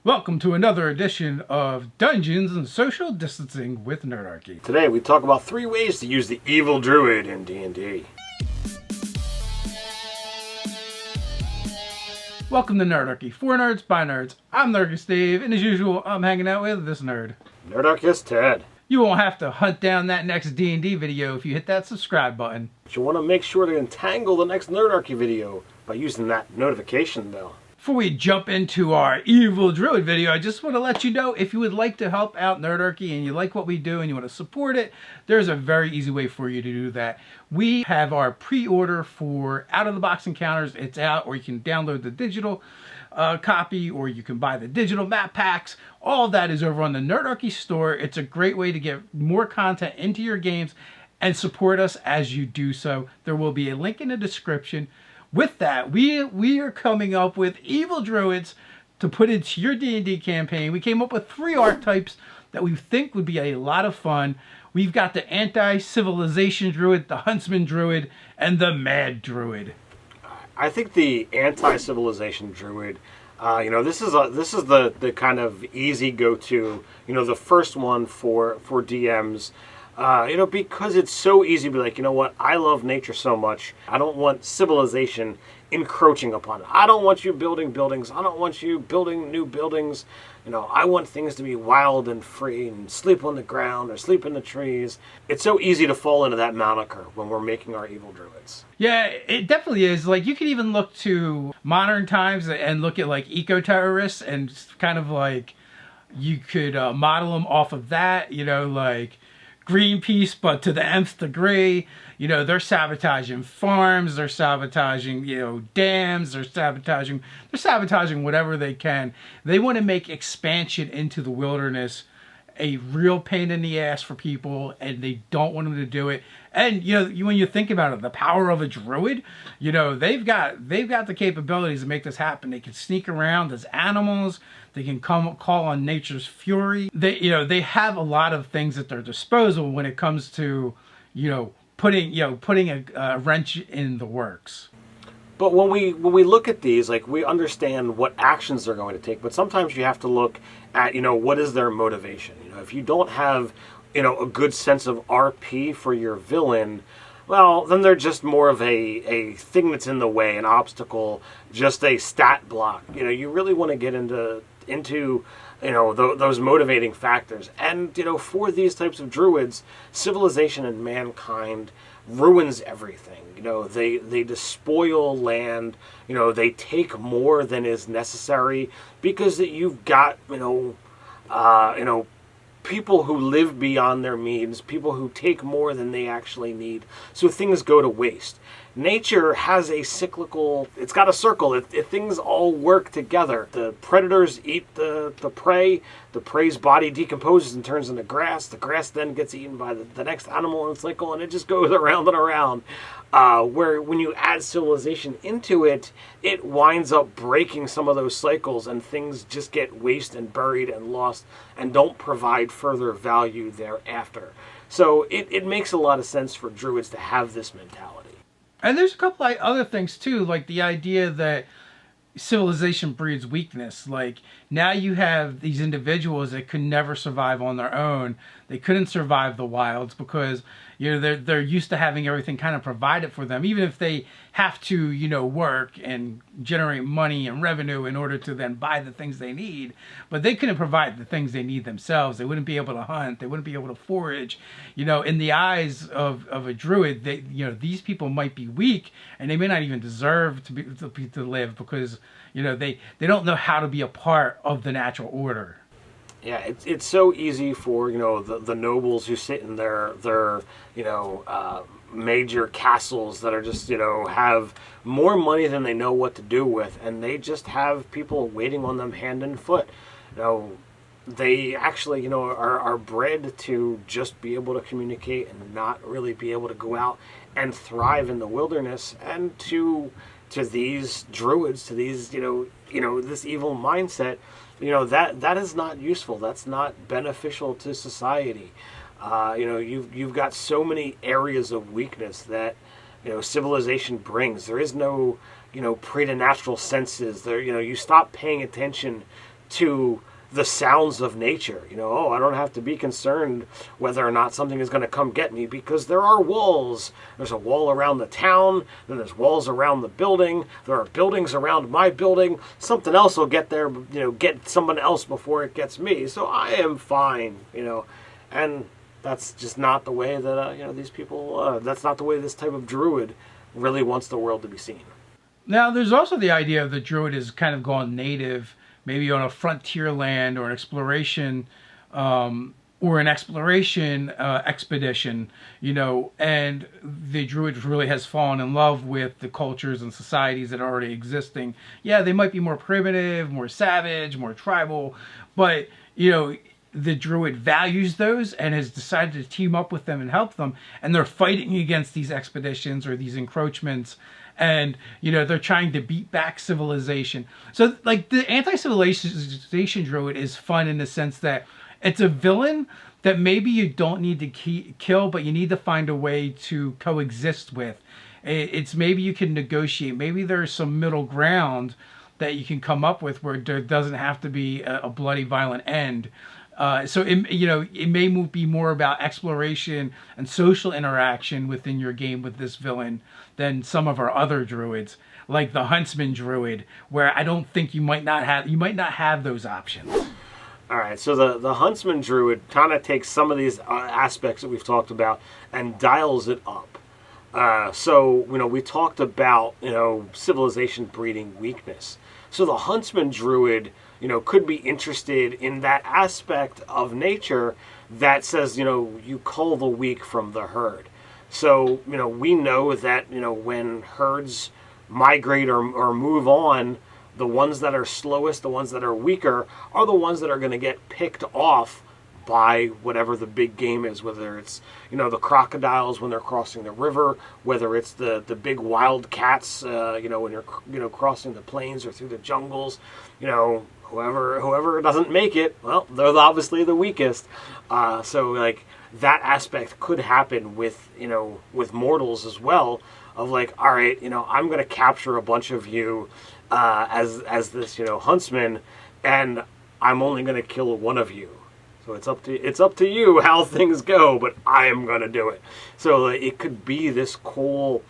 Welcome to another edition of Dungeons and Social Distancing with Nerdarchy. Today we talk about 3 ways to use the evil druid in D&D. Welcome to Nerdarchy, for nerds, by nerds. I'm Nerdarchist Dave, and as usual, I'm hanging out with this nerd. Nerdarchist Ted. You won't have to hunt down that next D&D video if you hit that subscribe button. But you want to make sure to entangle the next Nerdarchy video by using that notification bell. Before we jump into our evil druid video, I just want to let you know if you would like to help out Nerdarchy and you like what we do and you want to support it, there's a very easy way for you to do that. We have our pre-order for out-of-the-box encounters. It's out, or you can download the digital copy, or you can buy the digital map packs. All of that is over on the Nerdarchy store. It's a great way to get more content into your games and support us as you do so. There will be a link in the description. With that, we are coming up with evil druids to put into your D&D campaign. We came up with 3 archetypes that we think would be a lot of fun. We've got the anti-civilization druid, the huntsman druid, and the mad druid. I think the anti-civilization druid, this is the kind of easy go-to, the first one for DMs. Because it's so easy to be like, you know what, I love nature so much. I don't want civilization encroaching upon it. I don't want you building buildings. I don't want you building new buildings. I want things to be wild and free and sleep on the ground or sleep in the trees. It's so easy to fall into that moniker when we're making our evil druids. Yeah, it definitely is. Like, you could even look to modern times and look at like eco-terrorists and kind of like you could model them off of that, like Greenpeace, but to the nth degree. They're sabotaging farms, they're sabotaging, dams, they're sabotaging whatever they can. They want to make expansion into the wilderness a real pain in the ass for people, and they don't want them to do it. And when you think about it, the power of a druid, they've got the capabilities to make this happen. They can sneak around as animals. They can call on nature's fury. They have a lot of things at their disposal when it comes to putting a wrench in the works. But when we look at these, like, we understand what actions they're going to take, but sometimes you have to look at, what is their motivation. If you don't have, a good sense of RP for your villain, well, then they're just more of a thing that's in the way, an obstacle, just a stat block. You really want to get into those motivating factors. And, for these types of druids, civilization and mankind ruins everything. They despoil land. They take more than is necessary because you've got, people who live beyond their means, people who take more than they actually need. So things go to waste. Nature has a cyclical, it's got a circle. Things all work together. The predators eat the prey. The prey's body decomposes and turns into grass. The grass then gets eaten by the next animal in the cycle, and it just goes around and around. Where when you add civilization into it, it winds up breaking some of those cycles, and things just get wasted and buried and lost and don't provide further value thereafter. So it makes a lot of sense for druids to have this mentality. And there's a couple of other things too, like the idea that civilization breeds weakness. Like, now you have these individuals that could never survive on their own. They couldn't survive the wilds because they're used to having everything kind of provided for them, even if they have to work and generate money and revenue in order to then buy the things they need. But they couldn't provide the things they need themselves. They wouldn't be able to hunt. They wouldn't be able to forage. In the eyes of a druid, these people might be weak, and they may not even deserve to live because they don't know how to be a part of the natural order. Yeah, it's so easy for the nobles who sit in their major castles that are just have more money than they know what to do with, and they just have people waiting on them hand and foot. They actually are bred to just be able to communicate and not really be able to go out and thrive in the wilderness. And to these druids, to these this evil mindset, that is not useful. That's not beneficial to society. You've got so many areas of weakness that civilization brings. There is no preternatural senses. You stop paying attention to the sounds of nature. Oh, I don't have to be concerned whether or not something is going to come get me because there are walls. There's a wall around the town, then there's walls around the building, there are buildings around my building. Something else will get there, get someone else before it gets me. So I am fine, and that's just not the way that, these people, that's not the way this type of druid really wants the world to be seen. Now, there's also the idea of the druid has kind of gone native, maybe on a frontier land or an exploration expedition, and the druid really has fallen in love with the cultures and societies that are already existing. Yeah, they might be more primitive, more savage, more tribal, but, the druid values those and has decided to team up with them and help them, and they're fighting against these expeditions or these encroachments, and they're trying to beat back civilization. So like the anti-civilization druid is fun in the sense that it's a villain that maybe you don't need to kill, but you need to find a way to coexist with. It's maybe you can negotiate, maybe there's some middle ground that you can come up with where there doesn't have to be a bloody violent end. So it may be more about exploration and social interaction within your game with this villain than some of our other druids, like the huntsman druid, where I don't think you might not have those options. All right, so the huntsman druid kind of takes some of these aspects that we've talked about and dials it up. So we talked about civilization breeding weakness. So the huntsman druid could be interested in that aspect of nature that says, you cull the weak from the herd. So, we know that, when herds migrate or move on, the ones that are slowest, the ones that are weaker, are the ones that are going to get picked off by whatever the big game is, whether it's, the crocodiles when they're crossing the river, whether it's the big wild cats, when you're, crossing the plains or through the jungles, whoever doesn't make it, well, they're obviously the weakest. So like that aspect could happen with, with mortals as well, of like, all right, I'm going to capture a bunch of you as this, huntsman, and I'm only going to kill one of you. So it's up to you how things go, but I am going to do it. So it could be this cool,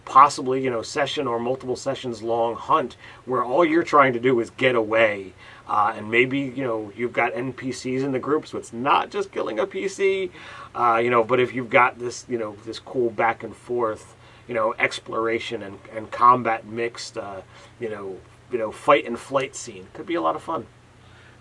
possibly, session or multiple sessions long hunt where all you're trying to do is get away. And maybe, you've got NPCs in the group, so it's not just killing a PC, but if you've got this, this cool back and forth, exploration and combat mixed, fight and flight scene, could be a lot of fun.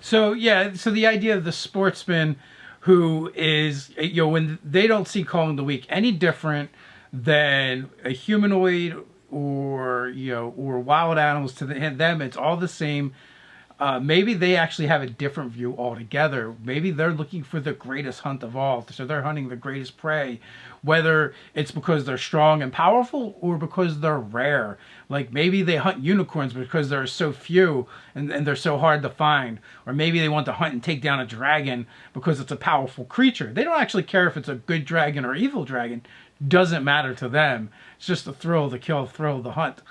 So the idea of the sportsman who is, when they don't see calling the weak any different than a humanoid or wild animals, to them it's all the same. Maybe they actually have a different view altogether. Maybe they're looking for the greatest hunt of all, so they're hunting the greatest prey, whether it's because they're strong and powerful or because they're rare. Like maybe they hunt unicorns because there are so few and they're so hard to find, or maybe they want to hunt and take down a dragon because it's a powerful creature. They don't actually care if it's a good dragon or evil dragon. Doesn't matter to them. It's just the thrill of the kill, thrill of the hunt.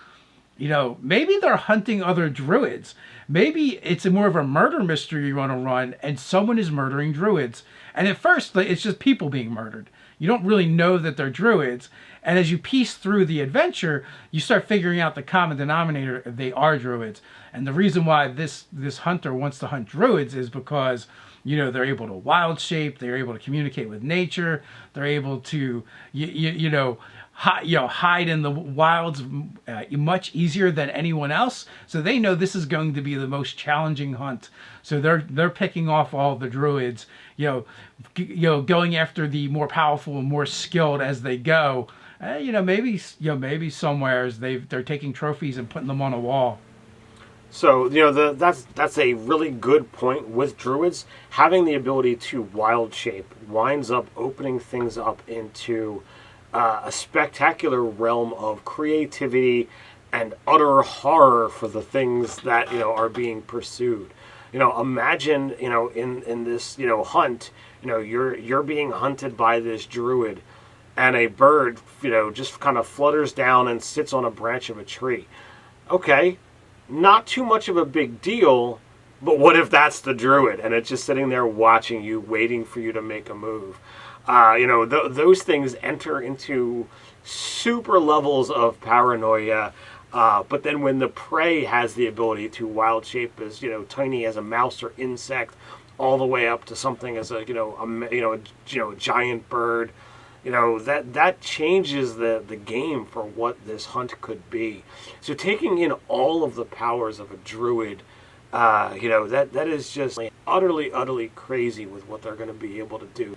Maybe they're hunting other druids. Maybe it's more of a murder mystery you want to run, and someone is murdering druids. And at first, it's just people being murdered. You don't really know that they're druids. And as you piece through the adventure, you start figuring out the common denominator. They are druids. And the reason why this hunter wants to hunt druids is because, they're able to wild shape. They're able to communicate with nature. They're able to, hide in the wilds much easier than anyone else. So they know this is going to be the most challenging hunt. So they're picking off all the druids, going after the more powerful and more skilled as they go. Maybe somewhere they're taking trophies and putting them on a wall. So, that's a really good point with druids. Having the ability to wild shape winds up opening things up into a spectacular realm of creativity and utter horror for the things that, are being pursued. Imagine, in this, hunt, you're being hunted by this druid, and a bird, just kind of flutters down and sits on a branch of a tree. Okay, not too much of a big deal, But what if that's the druid and it's just sitting there watching you, waiting for you to make a move? Those things enter into super levels of paranoia. But then when the prey has the ability to wild shape as tiny as a mouse or insect, all the way up to something as a giant bird, that changes the game for what this hunt could be. So taking in all of the powers of a druid, that is just utterly crazy with what they're going to be able to do.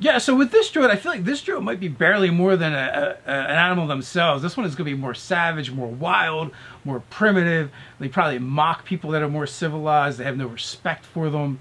Yeah, so with this druid, I feel like this druid might be barely more than an animal themselves. This one is going to be more savage, more wild, more primitive. They probably mock people that are more civilized. They have no respect for them.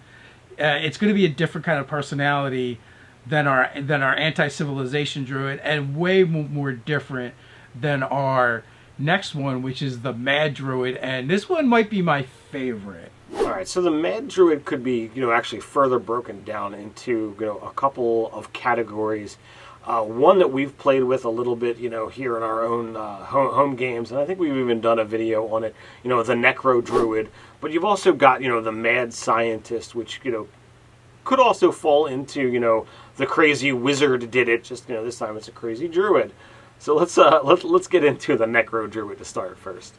It's going to be a different kind of personality than our anti-civilization druid, and way more different than our next one, which is the mad druid. And this one might be my favorite. All right, so the mad druid could be, actually further broken down into, a couple of categories. One that we've played with a little bit, here in our own home games, and I think we've even done a video on it, the necro druid. But you've also got, the mad scientist, which, could also fall into, the crazy wizard did it, just, this time it's a crazy druid. So let's get into the necro druid to start first.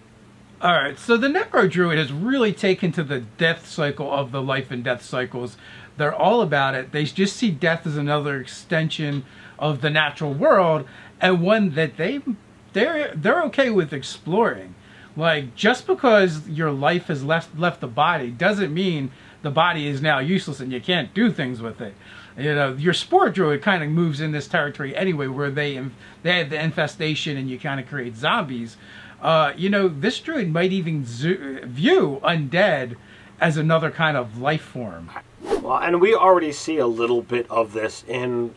All right, so the Necro Druid has really taken to the death cycle of the life and death cycles. They're all about it. They just see death as another extension of the natural world, and one that they're okay with exploring. Like, just because your life has left the body doesn't mean the body is now useless and you can't do things with it. Your spore druid kind of moves in this territory anyway, where they have the infestation and you kind of create zombies. This druid might even view undead as another kind of life form. Well, and we already see a little bit of this in,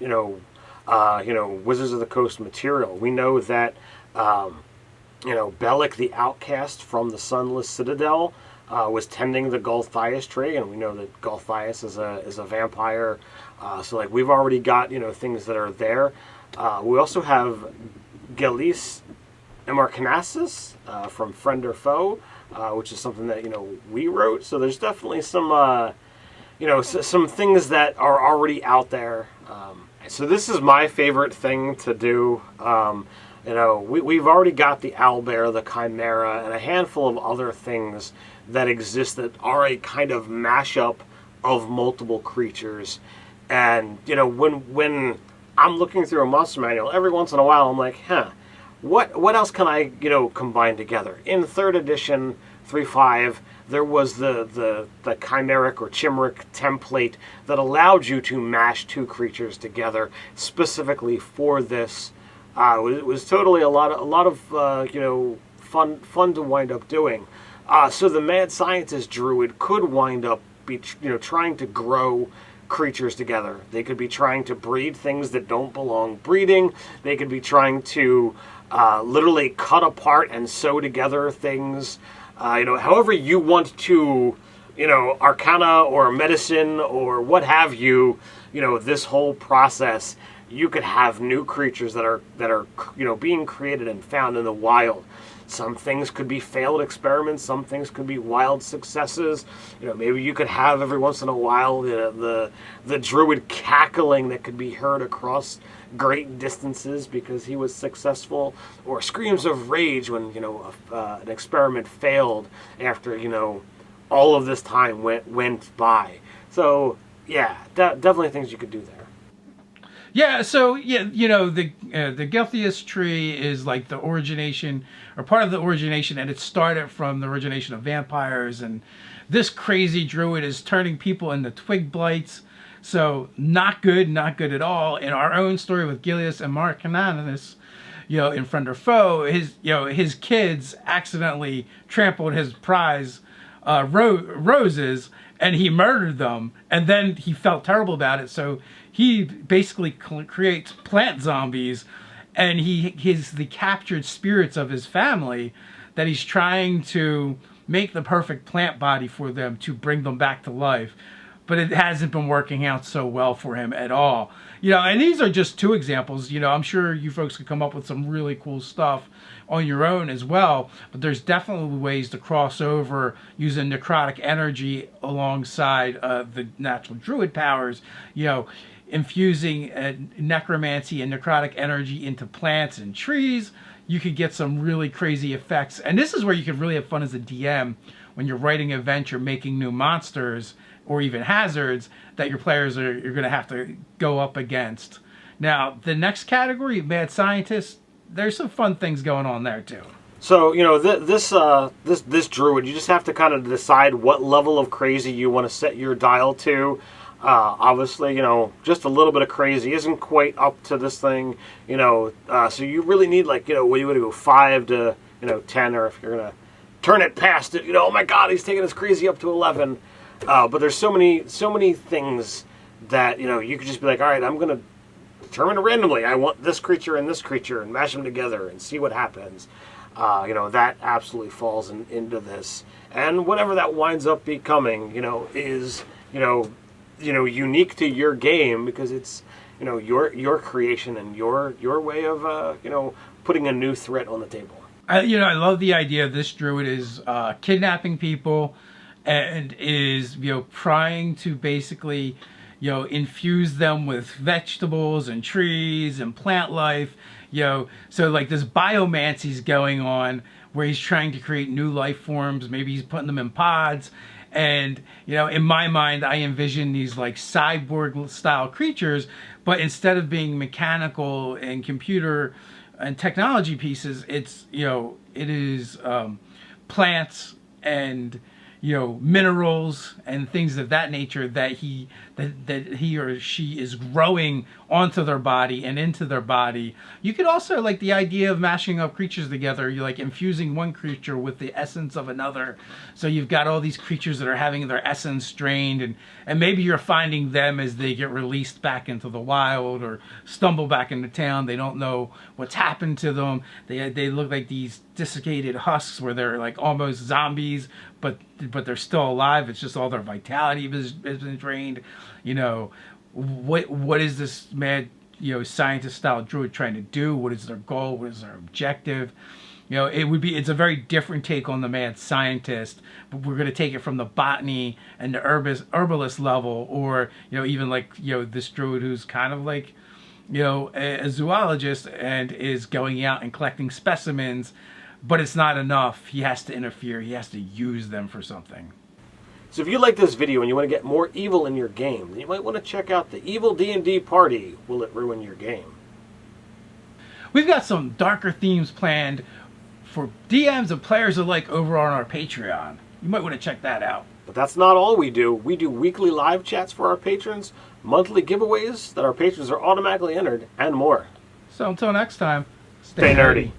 Wizards of the Coast material. We know that, Bellic the Outcast from the Sunless Citadel was tending the Gulthias tree, and we know that Gulthias is a vampire. So, we've already got, things that are there. We also have Gelis Emarcanasis from Friend or Foe, which is something that we wrote. So there's definitely some some things that are already out there. So this is my favorite thing to do. We've already got the owlbear, the chimera, and a handful of other things that exist that are a kind of mashup of multiple creatures. And when I'm looking through a monster manual, every once in a while I'm like, What else can I, combine together? In 3rd edition, 3.5, there was the chimeric or chimeric template that allowed you to mash two creatures together specifically for this. It was totally a lot of fun to wind up doing. So the mad scientist druid could wind up trying to grow creatures together. They could be trying to breed things that don't belong breeding. They could be trying to literally cut apart and sew together things, however you want to, arcana or medicine or what have you, this whole process, you could have new creatures that are being created and found in the wild. Some things could be failed experiments, some things could be wild successes. Maybe you could have every once in a while the druid cackling that could be heard across great distances because he was successful, or screams of rage when an experiment failed after all of this time went by. So yeah, definitely things you could do there. Yeah, so the Gulthias tree is like the origination, or part of the origination, and it started from the origination of vampires, and this crazy druid is turning people into twig blights. So not good at all. In our own story with Gilius and Marcananis, in Friend or Foe, his kids accidentally trampled his prize roses, and he murdered them, and then he felt terrible about it, so he basically creates plant zombies, and he's the captured spirits of his family that he's trying to make the perfect plant body for them to bring them back to life. but it hasn't been working out so well for him at all. And these are just two examples. I'm sure you folks could come up with some really cool stuff on your own as well, but there's definitely ways to cross over using necrotic energy alongside the natural druid powers, infusing necromancy and necrotic energy into plants and trees. You could get some really crazy effects, and this is where you could really have fun as a DM when you're writing an adventure, making new monsters or even hazards that your players you're going to have to go up against. Now, the next category, mad scientists, there's some fun things going on there too. So this druid, you just have to kind of decide what level of crazy you want to set your dial to. Obviously, just a little bit of crazy isn't quite up to this thing, so you really need what you want to go 5 to 10, or if you're gonna turn it past it, oh my God, he's taking his crazy up to 11. But there's so many things that you could just be like, all right, I'm gonna determine randomly. I want this creature and mash them together and see what happens. That absolutely falls into this, and whatever that winds up becoming, is unique to your game, because it's your creation and your way of putting a new threat on the table. I love the idea of this druid is kidnapping people and is trying to basically infuse them with vegetables and trees and plant life. So like this biomancy's going on where he's trying to create new life forms. Maybe he's putting them in pods. And, in my mind, I envision these like cyborg style creatures, but instead of being mechanical and computer and technology pieces, it's, it is plants and, minerals and things of that nature that he or she is growing onto their body and into their body. You could also like the idea of mashing up creatures together. You're like infusing one creature with the essence of another. So you've got all these creatures that are having their essence drained, and maybe you're finding them as they get released back into the wild or stumble back into town. They don't know what's happened to them. They look like these desiccated husks where they're like almost zombies, but they're still alive. It's just all their vitality has been drained. What is this mad scientist style druid trying to do? What is their goal? What is their objective? It's a very different take on the mad scientist, but we're going to take it from the botany and the herbalist level, or even like this druid who's kind of like a zoologist and is going out and collecting specimens, but it's not enough. He has to interfere. He has to use them for something. So if you like this video and you want to get more evil in your game, then you might want to check out the Evil D&D Party. Will it ruin your game? We've got some darker themes planned for DMs and players alike over on our Patreon. You might want to check that out. But that's not all we do. We do weekly live chats for our patrons, monthly giveaways that our patrons are automatically entered, and more. So until next time, stay nerdy.